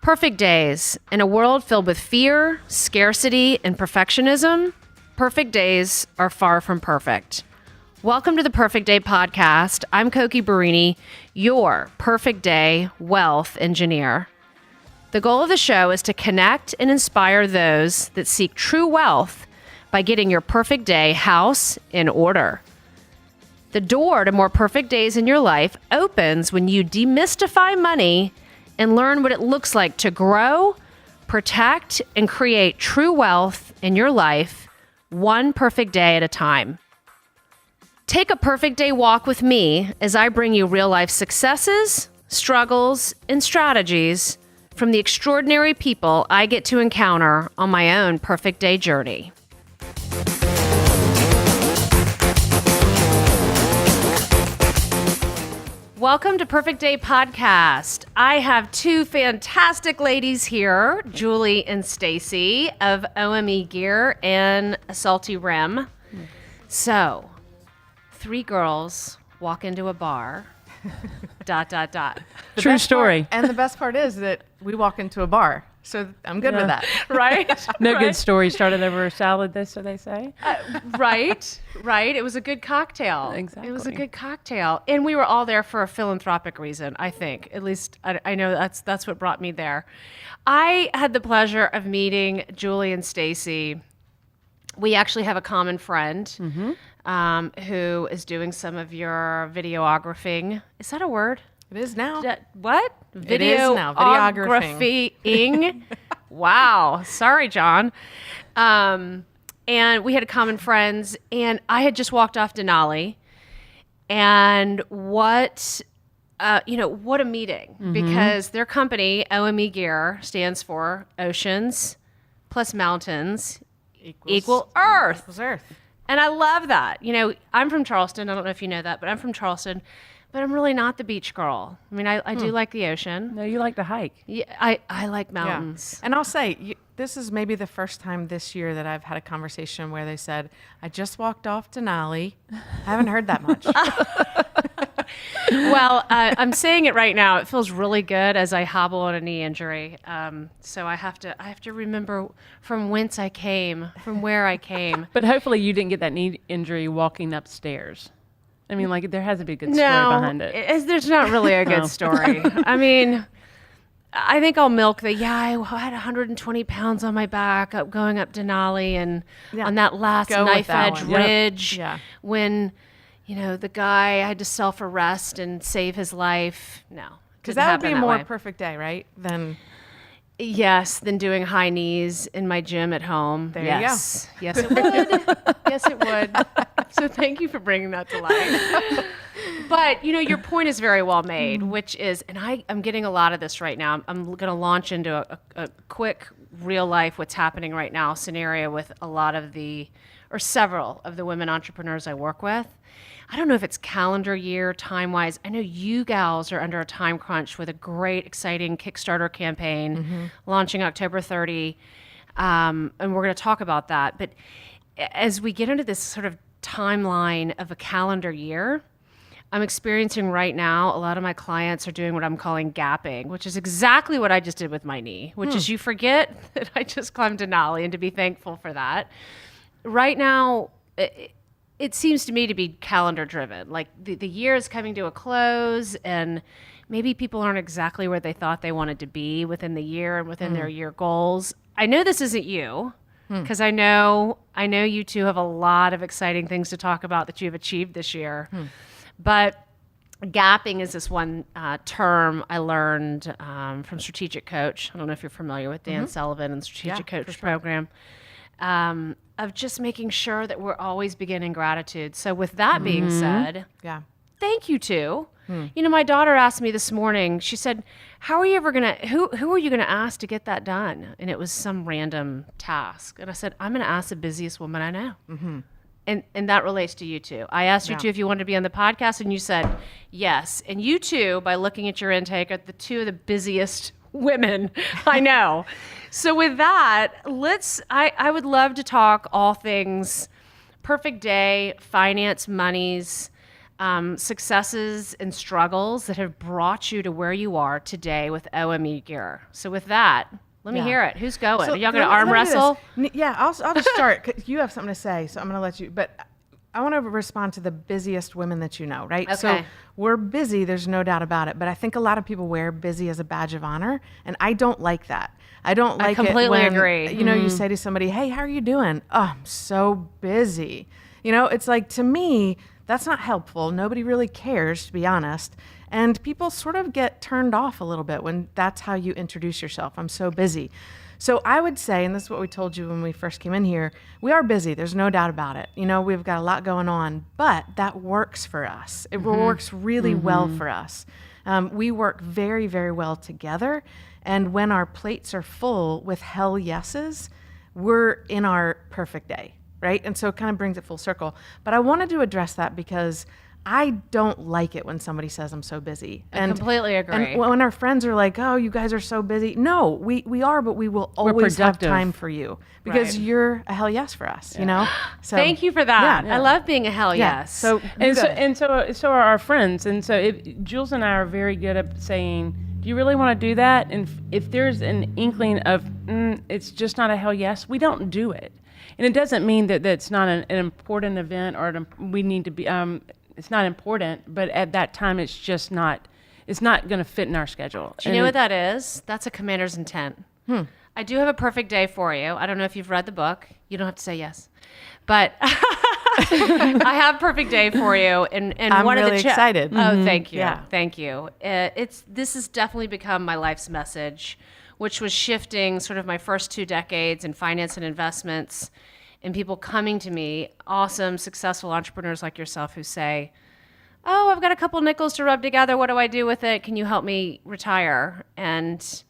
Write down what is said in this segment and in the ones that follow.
Perfect days. In a world filled with fear, scarcity, and perfectionism, perfect days are far from perfect. Welcome to the Perfect Day Podcast. I'm Koki Barini, your perfect day wealth engineer. The goal of the show is to connect and inspire those that seek true wealth by getting your perfect day house in order. The door to more perfect days in your life opens when you demystify money and learn what it looks like to grow, protect, and create true wealth in your life, one perfect day at a time. Take a perfect day walk with me as I bring you real life successes, struggles, and strategies from the extraordinary people I get to encounter on my own perfect day journey. Welcome to Perfect Day Podcast. I have two fantastic ladies here, Julie and Stacey of OME Gear and a Salty Rim. So, three girls walk into a bar, ... True story. And the best part is that we walk into a bar. So I'm good with that. Right? No good story started over a salad, so they say. Right. It was a good cocktail. Exactly. It was a good cocktail. And we were all there for a philanthropic reason, I think. At least I know that's what brought me there. I had the pleasure of meeting Julie and Stacey. We actually have a common friend who is doing some of your videographing. Is that a word? It is now. What? It is now. Videographing. Wow. Sorry, John. And we had common friends, and I had just walked off Denali. And what a meeting. Because their company, OME Gear, stands for Oceans plus Mountains equal Earth. Equals Earth. And I love that. You know, I'm from Charleston. I don't know if you know that, but I'm from Charleston. But I'm really not the beach girl. I mean, I do like the ocean. No, you like to hike. Yeah, I like mountains. Yeah. And I'll say, this is maybe the first time this year that I've had a conversation where they said, I just walked off Denali. I haven't heard that much. Well, I'm saying it right now. It feels really good as I hobble on a knee injury. So I have to remember from whence I came, from where I came. But hopefully you didn't get that knee injury walking upstairs. I mean, like, there has to be a good story behind it. There's not really a good story. I mean, I think I'll milk I had 120 pounds on my back going up Denali and on that last knife edge ridge when, the guy had to self-arrest and save his life. No. Because that would be a more perfect day, right? Yes, than doing high knees in my gym at home. There you go. Yes, it would. Yes, it would. So thank you for bringing that to life. But, your point is very well made, which is, and I'm getting a lot of this right now. I'm going to launch into a quick real life what's happening right now scenario with a lot of several of the women entrepreneurs I work with. I don't know if it's calendar year, time-wise. I know you gals are under a time crunch with a great, exciting Kickstarter campaign launching October 30, and we're going to talk about that. But as we get into this sort of timeline of a calendar year, I'm experiencing right now a lot of my clients are doing what I'm calling gapping, which is exactly what I just did with my knee, which is you forget that I just climbed Denali and to be thankful for that. Right now, it seems to me to be calendar driven. Like the year is coming to a close and maybe people aren't exactly where they thought they wanted to be within the year and within their year goals. I know this isn't you because I know you two have a lot of exciting things to talk about that you've achieved this year. But gapping is this one term I learned from Strategic Coach. I don't know if you're familiar with Dan Sullivan and Strategic Coach program. Of just making sure that we're always beginning gratitude. So with that being said, thank you two. My daughter asked me this morning, she said, who are you going to ask to get that done? And it was some random task. And I said, I'm going to ask the busiest woman I know. And that relates to you two. I asked you two if you wanted to be on the podcast, and you said yes. And you two, by looking at your intake, are the two of the busiest women I know. So with that, I would love to talk all things perfect day, finance, monies, successes and struggles that have brought you to where you are today with OME gear. So with that, let me hear it. Who's going? So Are y'all going to let arm me do this. wrestle? Yeah, I'll just start. 'Cause you have something to say, so I'm going to let you. But I want to respond to the busiest women that you know, right? Okay. So we're busy. There's no doubt about it. But I think a lot of people wear busy as a badge of honor, and I don't like that. I don't like completely it when, agree. you know, you say to somebody, "Hey, how are you doing?" "Oh, I'm so busy." You know, it's like, to me, that's not helpful. Nobody really cares, to be honest. And people sort of get turned off a little bit when that's how you introduce yourself. "I'm so busy." So I would say, and this is what we told you when we first came in here, we are busy. There's no doubt about it. You know, we've got a lot going on, but that works for us. It works really well for us. We work very, very well together. And when our plates are full with hell yeses, we're in our perfect day, right? And so it kind of brings it full circle. But I wanted to address that because I don't like it when somebody says I'm so busy. I completely agree. And when our friends are like, "Oh, you guys are so busy." No, we are, but we will always have productive. time for you because Right. you're a hell yes for us, you know? So Thank you for that. Yeah. I love being a hell Yeah. yes. So So are our friends. And so Jules and I are very good at saying, do you really want to do that? And if there's an inkling of, it's just not a hell yes, we don't do it. And it doesn't mean that that's not an important event or we need to be, it's not important, but at that time, it's just not, it's not going to fit in our schedule. Do you know what that is? That's a commander's intent. I do have a perfect day for you. I don't know if you've read the book. You don't have to say yes. But I have perfect day for you. And I'm one really of the excited. Oh, thank you. Yeah. Thank you. This has definitely become my life's message, which was shifting sort of my first 2 decades in finance and investments, and people coming to me, awesome, successful entrepreneurs like yourself who say, "Oh, I've got a couple nickels to rub together. What do I do with it? Can you help me retire?" And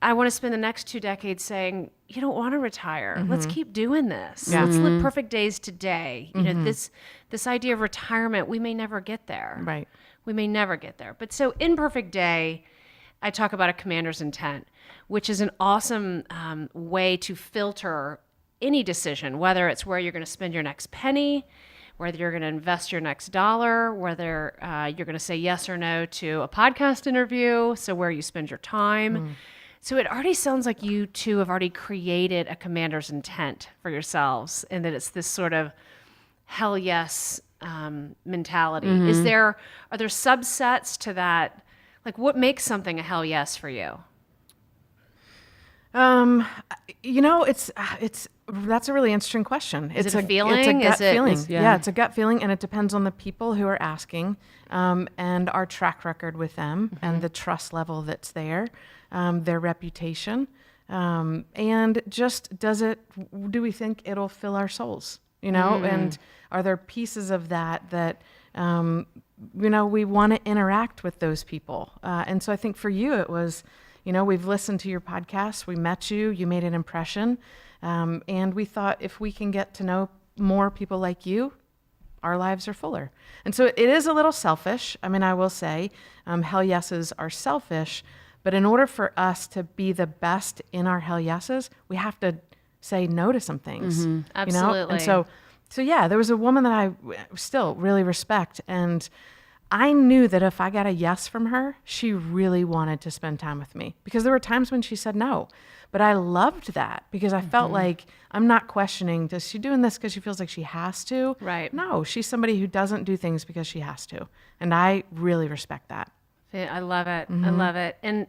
I want to spend the next 2 decades saying, "You don't want to retire. Let's keep doing this. Yeah. Let's live perfect days today." You know, this idea of retirement, we may never get there. Right. We may never get there. But so in Perfect Day, I talk about a commander's intent, which is an awesome way to filter any decision, whether it's where you're going to spend your next penny, whether you're going to invest your next dollar, whether you're going to say yes or no to a podcast interview, so where you spend your time. So it already sounds like you two have already created a commander's intent for yourselves, and that it's this sort of hell yes mentality. Are there subsets to that? Like, what makes something a hell yes for you? You know, that's a really interesting question. Is It's it a feeling? It's a gut Is it- feeling. is- yeah. Yeah, it's a gut feeling, and it depends on the people who are asking, and our track record with them, and the trust level that's there, their reputation, and just do we think it'll fill our souls? You know, and are there pieces of that you know, we want to interact with those people, and so I think for you it was. You know, we've listened to your podcast. We met you. You made an impression. And we thought if we can get to know more people like you, our lives are fuller. And so it is a little selfish. I mean, I will say hell yeses are selfish. But in order for us to be the best in our hell yeses, we have to say no to some things. You know? Absolutely. And so yeah, there was a woman that I still really respect. And I knew that if I got a yes from her, she really wanted to spend time with me, because there were times when she said no, but I loved that because I felt like I'm not questioning, does she doing this because she feels like she has to? Right. No, she's somebody who doesn't do things because she has to. And I really respect that. I love it. I love it. And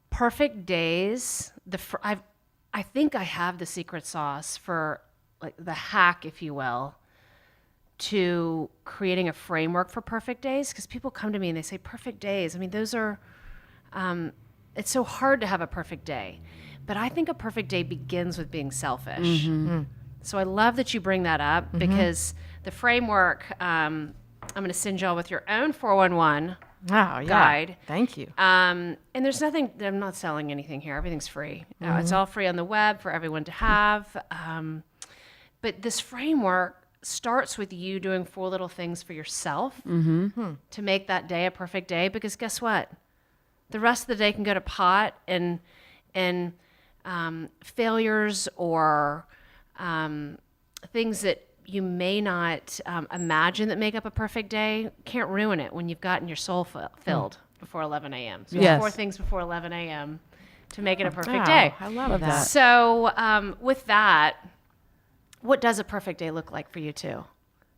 perfect days, I think I have the secret sauce for, like, the hack, if you will, to creating a framework for perfect days, because people come to me and they say perfect days. I mean, those are, it's so hard to have a perfect day, but I think a perfect day begins with being selfish. So I love that you bring that up, because the framework, I'm going to send y'all with your own 411 Oh, yeah. guide. Thank you. And there's nothing, I'm not selling anything here. Everything's free. It's all free on the web for everyone to have. But this framework starts with you doing 4 little things for yourself to make that day a perfect day. Because guess what? The rest of the day can go to pot, and failures or things that you may not imagine that make up a perfect day can't ruin it when you've gotten your soul filled before 11 a.m. So Yes. 4 things before 11 a.m. to make it a perfect Wow, day. I love that. So with that, what does a perfect day look like for you too?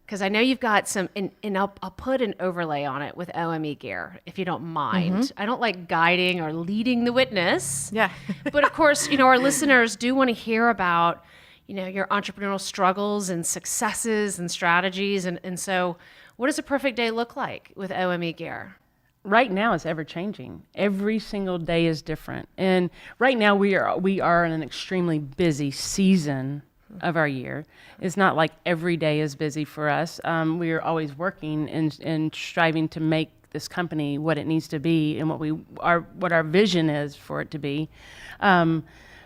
Because I know you've got some, and I'll put an overlay on it with OME gear, if you don't mind. I don't like guiding or leading the witness. Yeah. But of course, our listeners do want to hear about, your entrepreneurial struggles and successes and strategies. And so what does a perfect day look like with OME gear? Right now it's ever changing. Every single day is different. And right now we are in an extremely busy season of our year. It's not like every day is busy for us. We are always working and striving to make this company what it needs to be and what our vision is for it to be.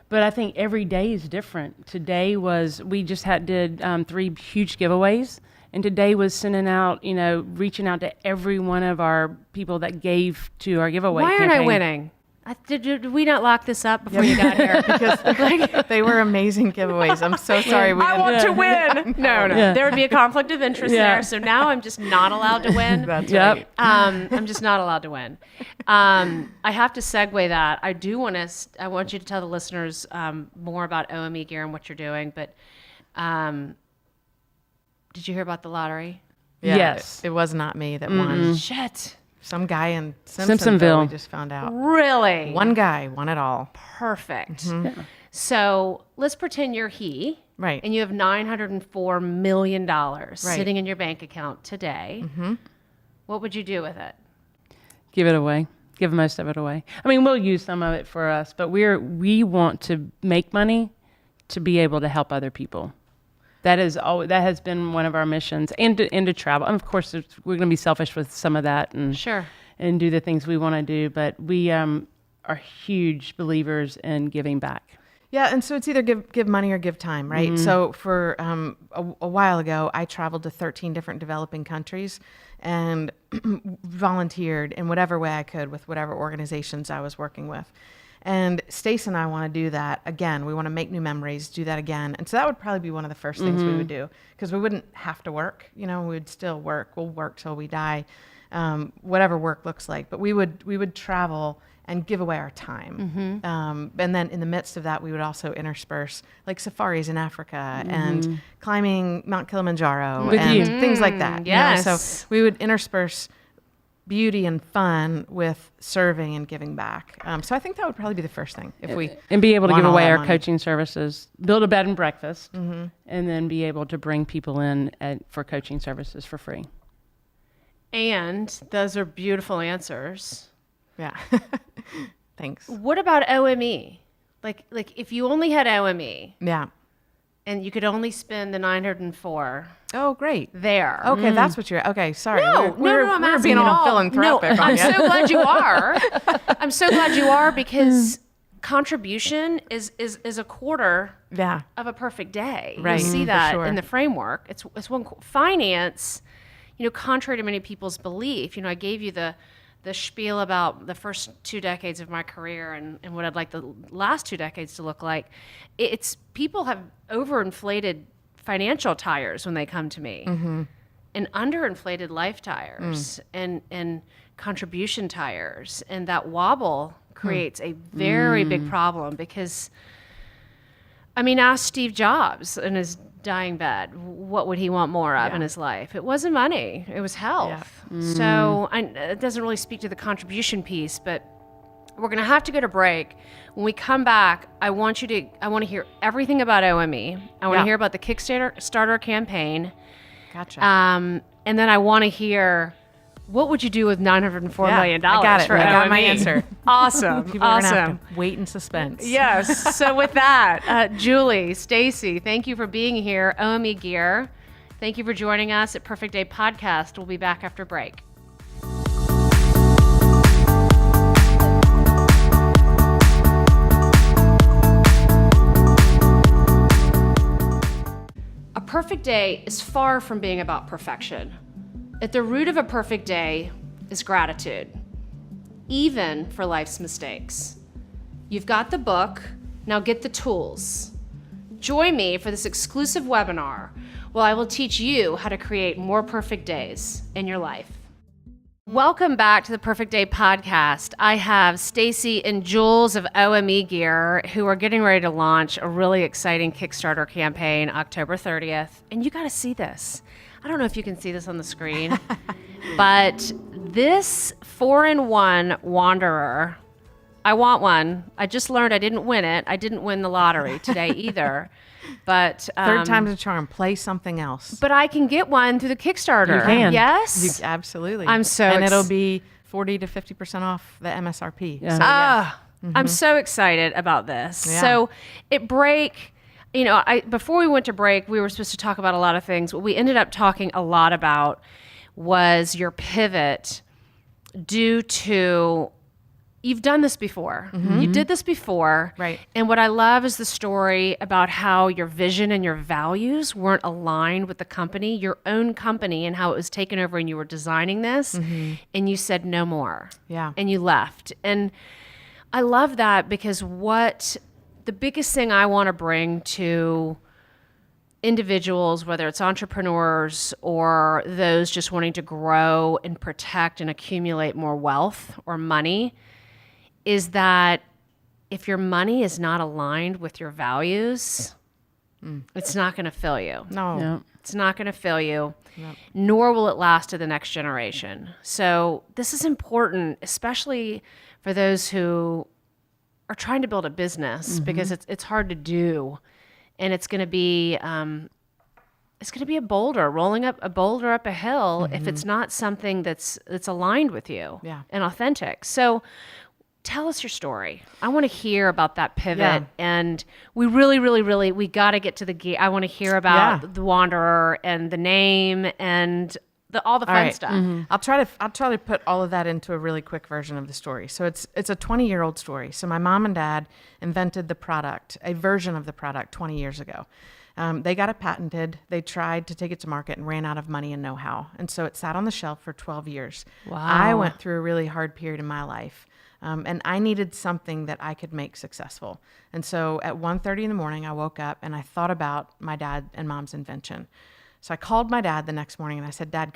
But I think every day is different. Today we just did 3 huge giveaways. And today was sending out, reaching out to every one of our people that gave to our giveaway Why campaign. aren't I winning? Did we not lock this up before you got here? Because they were amazing giveaways. I'm so sorry. I want to win. No. Yeah. There would be a conflict of interest Yeah. there. So now I'm just not allowed to win. That's Yep. right. I'm just not allowed to win. I have to segue that. I want you to tell the listeners more about OME gear and what you're doing. But did you hear about the lottery? Yeah, Yes. It was not me that won. Shit. Some guy in Simpsonville. Simpsonville. We just found out. Really? One guy won it all. Perfect. So let's pretend you're he. Right. And you have $904 million sitting in your bank account today. What would you do with it? Give it away. Give most of it away. I mean, we'll use some of it for us, but we want to make money to be able to help other people. That has been one of our missions, and to travel. And of course, we're going to be selfish with some of that, and Sure. and do the things we want to do. But we are huge believers in giving back. Yeah, and so it's either give money or give time, right? So for a while ago, I traveled to 13 different developing countries and volunteered in whatever way I could with whatever organizations I was working with. And Stacey and I want to do that again. We want to make new memories, do that again. And so that would probably be one of the first things we would do, because we wouldn't have to work. We would still work. We'll work till we die, whatever work looks like. But we would travel and give away our time. And then in the midst of that, we would also intersperse like safaris in Africa and climbing Mount Kilimanjaro With and you. things like that. Yes. So we would intersperse beauty and fun with serving and giving back. So I think that would probably be the first thing if we And be able to won give all away that our money. coaching services, build a bed and breakfast, and then be able to bring people in for coaching services for free. And those are beautiful answers. Yeah. Thanks. What about OME? Like if you only had OME Yeah. and you could only spend the 904 Oh, great. there. Okay, that's what you're. Okay, sorry. No, we're I'm we're asking being at all all. philanthropic. No, on I'm ya. so glad you are. I'm so glad you are, because contribution is a quarter Yeah. of a perfect day. Right, You see for that sure. in the framework. It's one finance. Contrary to many people's belief, I gave you the spiel about the first 2 decades of my career and what I'd like the last 2 decades to look like. It's people have overinflated financial tires when they come to me, and underinflated life tires and contribution tires, and that wobble creates a very big problem. Because ask Steve Jobs in his dying bed, what would he want more of in his life? It wasn't money, it was health. So it doesn't really speak to the contribution piece, but we're going to have to go to break. When we come back, I want to hear everything about OME. I want to hear about the Kickstarter campaign. Gotcha. And then I want to hear, what would you do with $904 million I got it. for I got my OME? answer. Awesome. People are awesome. gonna have to wait in suspense. Yes. So with that, Julie, Stacey, thank you for being here. OME Gear, thank you for joining us at Perfect Day Podcast. We'll be back after break. A perfect day is far from being about perfection. At the root of a perfect day is gratitude, even for life's mistakes. You've got the book, now get the tools. Join me for this exclusive webinar Well, I will teach you how to create more perfect days in your life. Welcome back to the Perfect Day podcast. I have Stacey and Jules of OME Gear who are getting ready to launch a really exciting Kickstarter campaign October 30th. And you got to see this. I don't know if you can see this on the screen, but this 4-in-1 Wanderer, I want one. I just learned I didn't win it. I didn't win the lottery today either. But Third time's a charm. Play something else. But I can get one through the Kickstarter. You can. Yes? Absolutely. I'm so and it'll be 40 to 50% off the MSRP. Yeah. So, I'm so excited about this. Yeah. So before we went to break, we were supposed to talk about a lot of things. What we ended up talking a lot about was your pivot due to you've done this before. You did this before. Right. And what I love is the story about how your vision and your values weren't aligned with the company, your own company, and how it was taken over and you were designing this and you said no more. Yeah. And you left. And I love that because the biggest thing I want to bring to individuals, whether it's entrepreneurs or those just wanting to grow and protect and accumulate more wealth or money, is that if your money is not aligned with your values, it's not going to fill you. No. Yeah. It's not going to fill you, nor will it last to the next generation. So this is important, especially for those who are trying to build a business because it's hard to do, and it's going to be a boulder rolling up a hill if it's not something that's aligned with you and authentic. So tell us your story. I want to hear about that pivot. Yeah. And we we got to get to the gear. I want to hear about the Wanderer and the name and all the fun stuff. I'll try to put all of that into a really quick version of the story. So it's a 20-year-old story. So my mom and dad invented a version of the product 20 years ago. They got it patented. They tried to take it to market and ran out of money and know-how. And so it sat on the shelf for 12 years. Wow. I went through a really hard period in my life. And I needed something that I could make successful. And so at 1:30 in the morning, I woke up and I thought about my dad and mom's invention. So I called my dad the next morning and I said, Dad,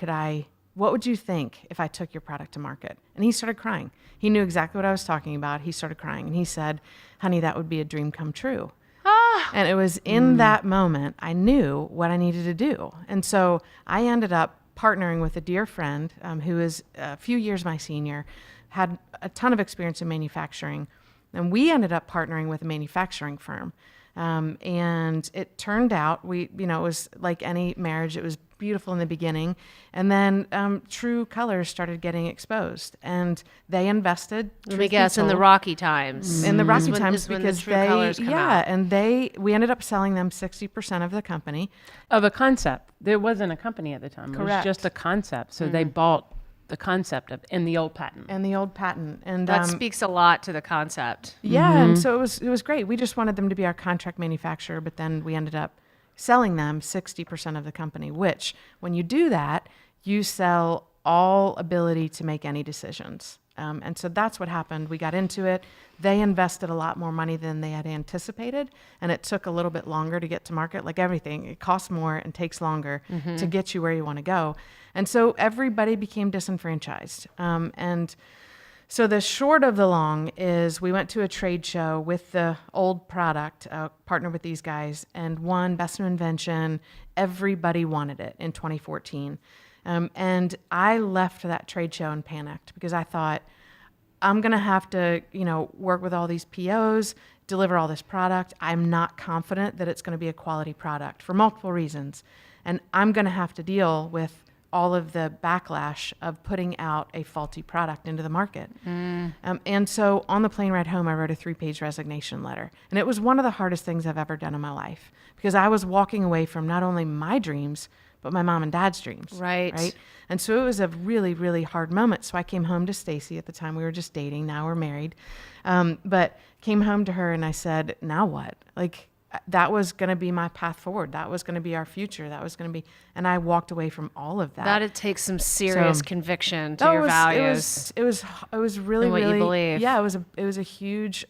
what would you think if I took your product to market? And he started crying. He knew exactly what I was talking about. He started crying and he said, honey, that would be a dream come true. And it was in that moment I knew what I needed to do. And so I ended up partnering with a dear friend who is a few years my senior, had a ton of experience in manufacturing. And we ended up partnering with a manufacturing firm. And it turned out it was like any marriage. It was beautiful in the beginning. And then true colors started getting exposed. And they invested. Let me guess, in the rocky times. In the rocky Is times when because the true colors come out. and we ended up selling them 60% of the company. Of a concept. There wasn't a company at the time. It was Correct. just a concept. So they bought the concept in the old patent. And the old patent. And That speaks a lot to the concept. yeah, and so it was great. We just wanted them to be our contract manufacturer, but then we ended up selling them 60% of the company, which when you do that, you sell all ability to make any decisions. And so that's what happened. We got into it. They invested a lot more money than they had anticipated, and it took a little bit longer to get to market. Like everything, it costs more and takes longer to get you where you want to go. And so everybody became disenfranchised. And so the short of the long is we went to a trade show with the old product, partnered with these guys, and won Best New Invention. Everybody wanted it in 2014. And I left that trade show and panicked because I thought, I'm going to have to, work with all these POs, deliver all this product. I'm not confident that it's going to be a quality product for multiple reasons. And I'm going to have to deal with all of the backlash of putting out a faulty product into the market. And so on the plane ride home, I wrote a 3-page resignation letter. And it was one of the hardest things I've ever done in my life because I was walking away from not only my dreams, but my mom and dad's dreams. Right. And so it was a really, really hard moment. So I came home to Stacey. At the time we were just dating. Now we're married. But came home to her and I said, now what? Like, that was going to be my path forward. That was going to be our future. That was going to be, and I walked away from all of that. That takes some serious conviction to That your was- values. It was really, And what you really, believe. yeah, it was a huge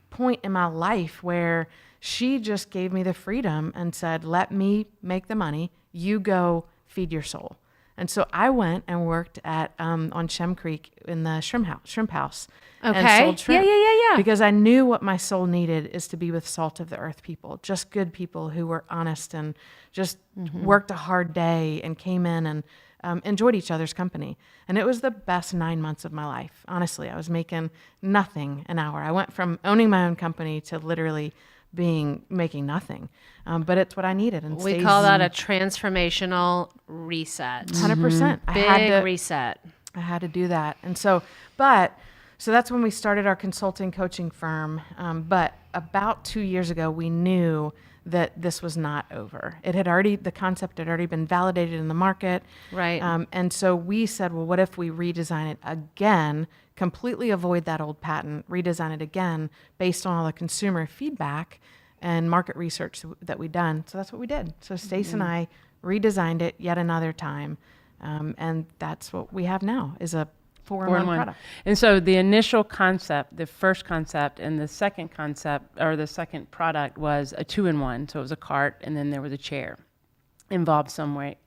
point in my life where She just gave me the freedom and said, let me make the money. You go feed your soul. And so I went and worked at on Shem Creek in the shrimp house. And Okay. sold shrimp. Yeah. Because I knew what my soul needed is to be with salt of the earth people, just good people who were honest and just worked a hard day and came in and enjoyed each other's company. And it was the best 9 months of my life. Honestly, I was making nothing an hour. I went from owning my own company to literally making nothing. But it's what I needed. And We call that a transformational reset. 100%. Big reset. I had to do that. And so that's when we started our consulting coaching firm. But about 2 years ago, we knew that this was not over. The concept had already been validated in the market. Right. And so we said, well, what if we redesign it again, completely avoid that old patent, redesign it again based on all the consumer feedback and market research that we'd done. So that's what we did. So Stacey and I redesigned it yet another time. And that's what we have now is a 4-in-1 product. And so the initial concept, the first concept, and the second concept, or the second product was a 2-in-1. So it was a cart, and then there was a chair involved some way.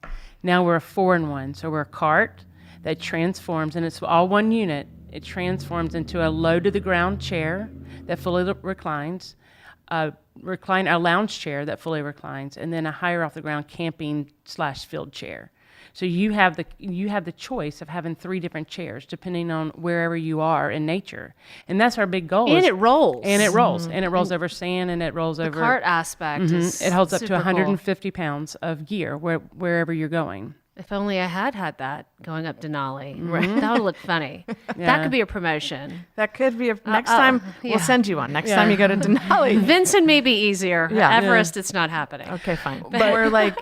Now we're a 4-in-1. So we're a cart that transforms, and it's all one unit. It transforms into a low-to-the-ground chair that fully reclines, a lounge chair that fully reclines, and then a higher off-the-ground camping/field chair. So you have the choice of having 3 different chairs depending on wherever you are in nature, and that's our big goal. And it rolls. And it rolls, and it rolls over sand, and it rolls over. The cart aspect is It holds up to super 150 pounds of gear wherever you're going. cool. If only I had that going up Denali. That would look funny. That could be a promotion. That could be next time. We'll send you one. Next time you go to Denali. Vincent may be easier. Yeah. Everest, it's not happening. Okay, fine. But we're like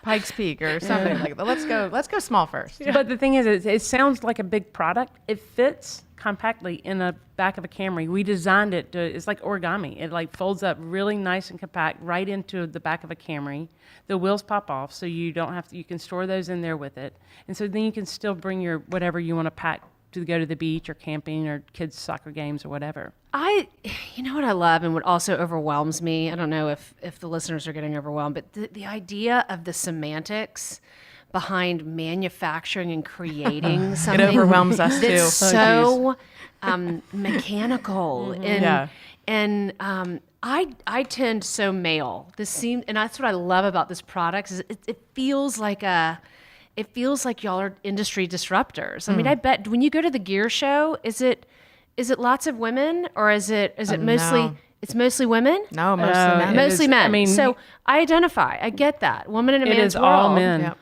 Pikes Peak or something like that. Let's go small first. But the thing is, it sounds like a big product. It fits compactly in the back of a Camry. We designed it it's like origami. It like folds up really nice and compact right into the back of a Camry. The wheels pop off, so you don't have to. You can store those in there with it, and so then you can still bring your whatever you want to pack to go to the beach or camping or kids' soccer games or whatever. You know what I love and what also overwhelms me? I don't know if the listeners are getting overwhelmed, but the idea of the semantics behind manufacturing and creating something. It overwhelms us too. That's so mechanical and I tend so male. And that's what I love about this product is it feels like y'all are industry disruptors. I mean, I bet when you go to the gear show, is it lots of women or is it mostly? No. It's mostly women. No, mostly men. Mostly men. I mean, so I identify. I get that. Woman in a It man's is world. all men. Yep.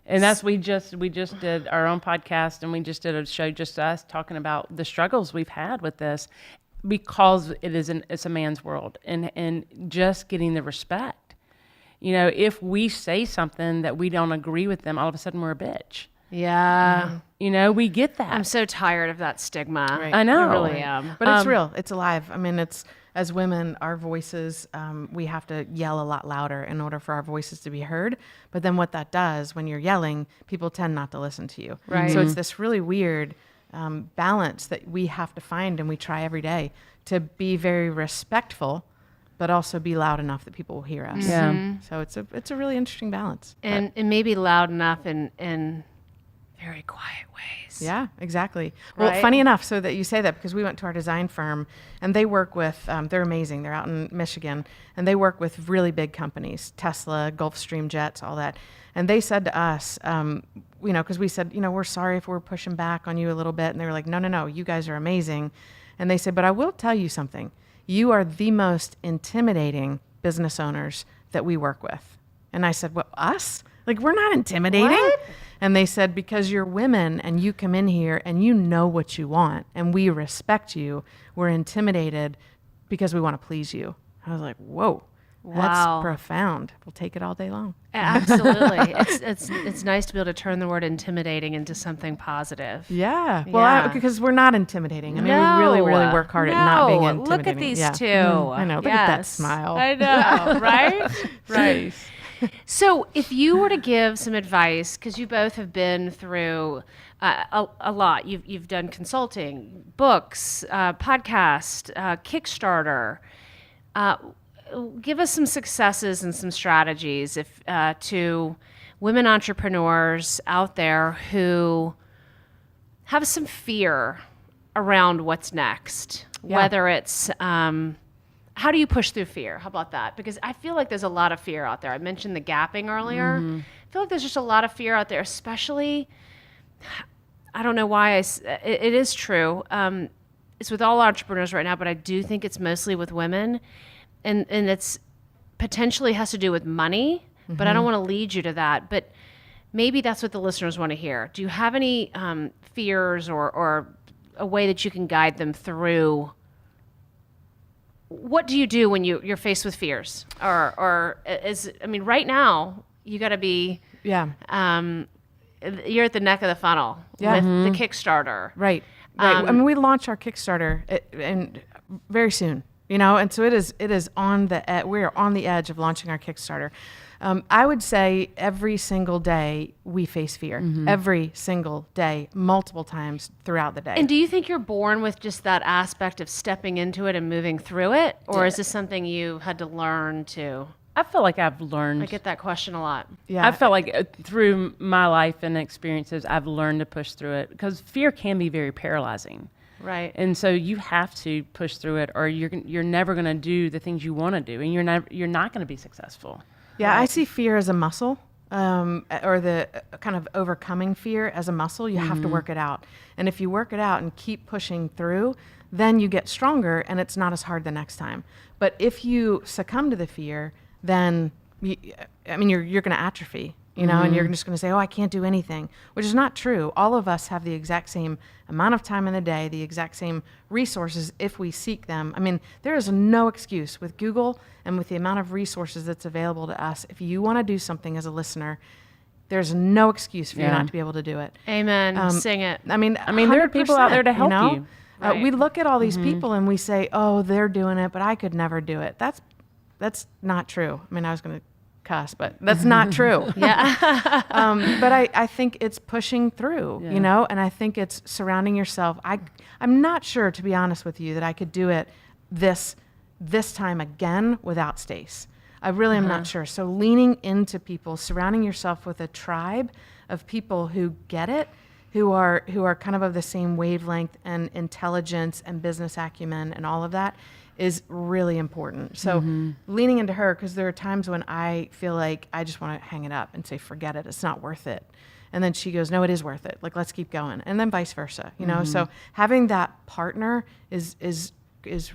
And that's we just did our own podcast, and we just did a show just us talking about the struggles we've had with this because it's a man's world, and just getting the respect. You know, if we say something that we don't agree with them, all of a sudden we're a bitch. Yeah. You know, we get that. I'm so tired of that stigma. Right. I know. I really am. But it's real. It's alive. I mean, as women, our voices, we have to yell a lot louder in order for our voices to be heard. But then what that does, when you're yelling, people tend not to listen to you. Right. So it's this really weird balance that we have to find, and we try every day to be very respectful, but also be loud enough that people will hear us. Yeah. So it's a really interesting balance. And maybe loud enough in very quiet ways. Yeah, exactly. Well, Right? funny enough, so that you say that, because we went to our design firm, and they work with, they're amazing. They're out in Michigan, and they work with really big companies, Tesla, Gulfstream Jets, all that. And they said to us, because we said, we're sorry if we're pushing back on you a little bit. And they were like, no, you guys are amazing. And they said, but I will tell you something. You are the most intimidating business owners that we work with. And I said, what, us? Like, we're not intimidating. What? And they said, because you're women and you come in here and you know what you want and we respect you, we're intimidated because we want to please you. I was like, whoa, Wow. that's profound. We'll take it all day long. Absolutely. It's nice to be able to turn the word intimidating into something positive. Yeah. Well, Yeah. because we're not intimidating. I mean, we really, really work hard at not being intimidating. Look at these Yeah. two. I know. Look at that Yes. smile. I know, right? Right. So if you were to give some advice, because you both have been through a lot. You've done consulting, books, podcast, Kickstarter. give us some successes and some strategies if to women entrepreneurs out there who have some fear around what's next, whether it's how do you push through fear? How about that? Because I feel like there's a lot of fear out there. I mentioned the gapping earlier. I feel like there's just a lot of fear out there, especially, I don't know why it is true. It's with all entrepreneurs right now, but I do think it's mostly with women. And it's potentially has to do with money, but I don't want to lead you to that. But maybe that's what the listeners want to hear. Do you have any fears or a way that you can guide them through? What do you do when you're faced with fears? Right now, you got to be, you're at the neck of the funnel with the Kickstarter. Right. We launch our Kickstarter and very soon. And so it is on we are on the edge of launching our Kickstarter. I would say every single day we face fear. Every single day, multiple times throughout the day. And do you think you're born with just that aspect of stepping into it and moving through it? Or is this something you had to learn to? I feel like I've learned. I get that question a lot. Yeah. I felt like through my life and experiences, I've learned to push through it because fear can be very paralyzing. Right. And so you have to push through it, or you're never going to do the things you want to do, and you're not going to be successful. Yeah, right? I see fear as a muscle, or the kind of overcoming fear as a muscle. You have to work it out, and if you work it out and keep pushing through, then you get stronger, and it's not as hard the next time. But if you succumb to the fear, then you're going to atrophy. And you're just going to say, oh, I can't do anything, which is not true. All of us have the exact same amount of time in the day, the exact same resources if we seek them. There is no excuse with Google and with the amount of resources that's available to us. If you want to do something as a listener, there's no excuse for you not to be able to do it. Amen. Sing it. There are people out there to help you. Right. We look at all these people and we say, oh, they're doing it, but I could never do it. That's not true. I was going to cuss, but that's not true. Yeah. But I think it's pushing through, and I think it's surrounding yourself. I'm not sure, to be honest with you, that I could do it this time again without Stacey. I really am not sure. So leaning into people, surrounding yourself with a tribe of people who get it, who are kind of the same wavelength and intelligence and business acumen and all of that, is really important. So leaning into her, because there are times when I feel like I just want to hang it up and say, forget it, it's not worth it. And then she goes, no, it is worth it. Like, let's keep going. And then vice versa, So having that partner is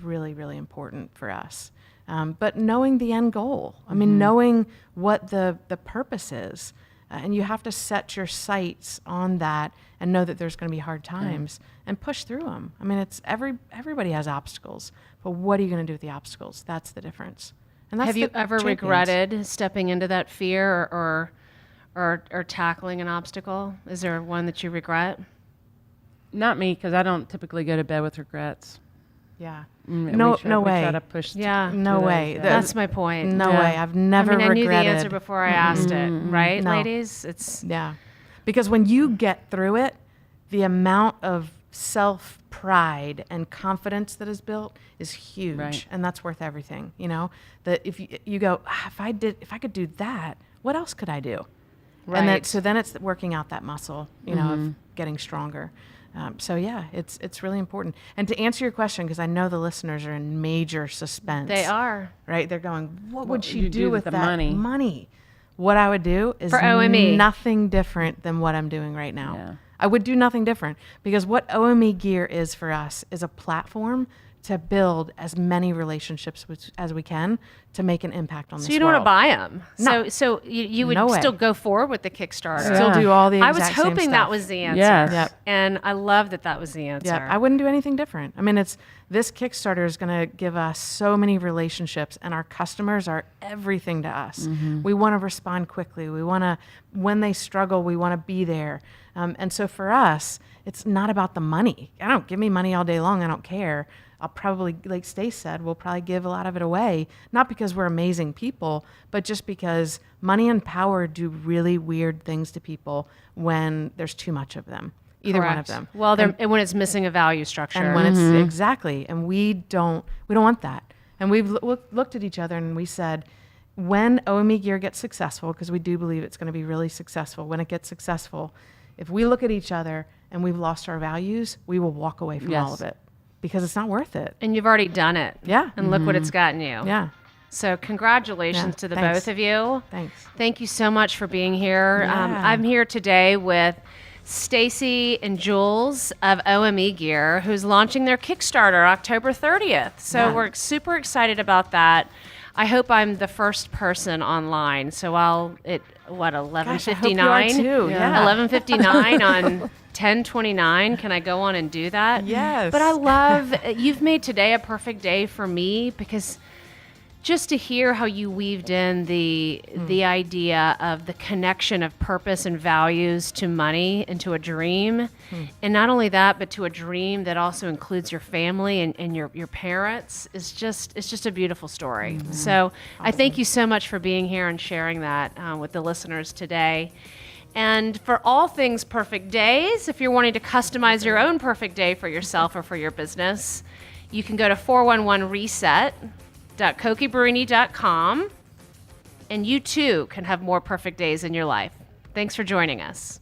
really, really important for us. But knowing the end goal, knowing what the purpose is, and you have to set your sights on that and know that there's going to be hard times and push through them. It's everybody has obstacles, but what are you going to do with the obstacles? That's the difference. And that's Have you ever regretted stepping into that fear or tackling an obstacle? Is there one that you regret? Not me, because I don't typically go to bed with regrets. Yeah. No way. We try to push no way. That's my point. No way. I've never regretted. I knew the answer before I asked it, right, No. ladies? Yeah. Because when you get through it, the amount of self-pride and confidence that is built is huge. Right. And that's worth everything, That if you go, if I could do that, what else could I do? Right. And then it's working out that muscle, of getting stronger. It's really important. And to answer your question, because I know the listeners are in major suspense. They are. Right? They're going, what would she do with that money? What I would do is for OME. Nothing different than what I'm doing right now. Yeah. I would do nothing different, because what OME Gear is for us is a platform to build as many relationships as we can to make an impact on this world. So you don't want to buy them. No. So you would still go forward with the Kickstarter. Still do all the exact I was same hoping stuff. that was the answer. Yes. Yep. And I love that was the answer. Yeah, I wouldn't do anything different. This Kickstarter is going to give us so many relationships, and our customers are everything to us. We want to respond quickly. We want to, when they struggle, we want to be there. And so for us, it's not about the money. Give me money all day long. I don't care. I'll probably, like Stacey said, we'll probably give a lot of it away, not because we're amazing people, but just because money and power do really weird things to people when there's too much of them. Either Correct. one of them. Well, and when it's missing a value structure. And when it's exactly, and we don't want that. And we've looked at each other and we said, when OME Gear gets successful, because we do believe it's going to be really successful, when it gets successful, if we look at each other and we've lost our values, we will walk away from all of it because it's not worth it. And you've already done it. Yeah. And look what it's gotten you. Yeah. So congratulations to the Thanks. both of you. Thanks. Thank you so much for being here. Yeah. I'm here today with Stacey and Jules of OME Gear, who's launching their Kickstarter October 30th. So we're super excited about that. I hope I'm the first person online. So I'll 11:59. Gosh, I hope you are too. Yeah. 11:59 on 10:29. Can I go on and do that? Yes. But I love you've made today a perfect day for me because just to hear how you weaved in the idea of the connection of purpose and values to money and to a dream. And not only that, but to a dream that also includes your family and your parents it's just a beautiful story. So I thank you so much for being here and sharing that with the listeners today. And for all things perfect days, if you're wanting to customize your own perfect day for yourself or for your business, you can go to 411reset.kokibruini.com, and you too can have more perfect days in your life. Thanks for joining us.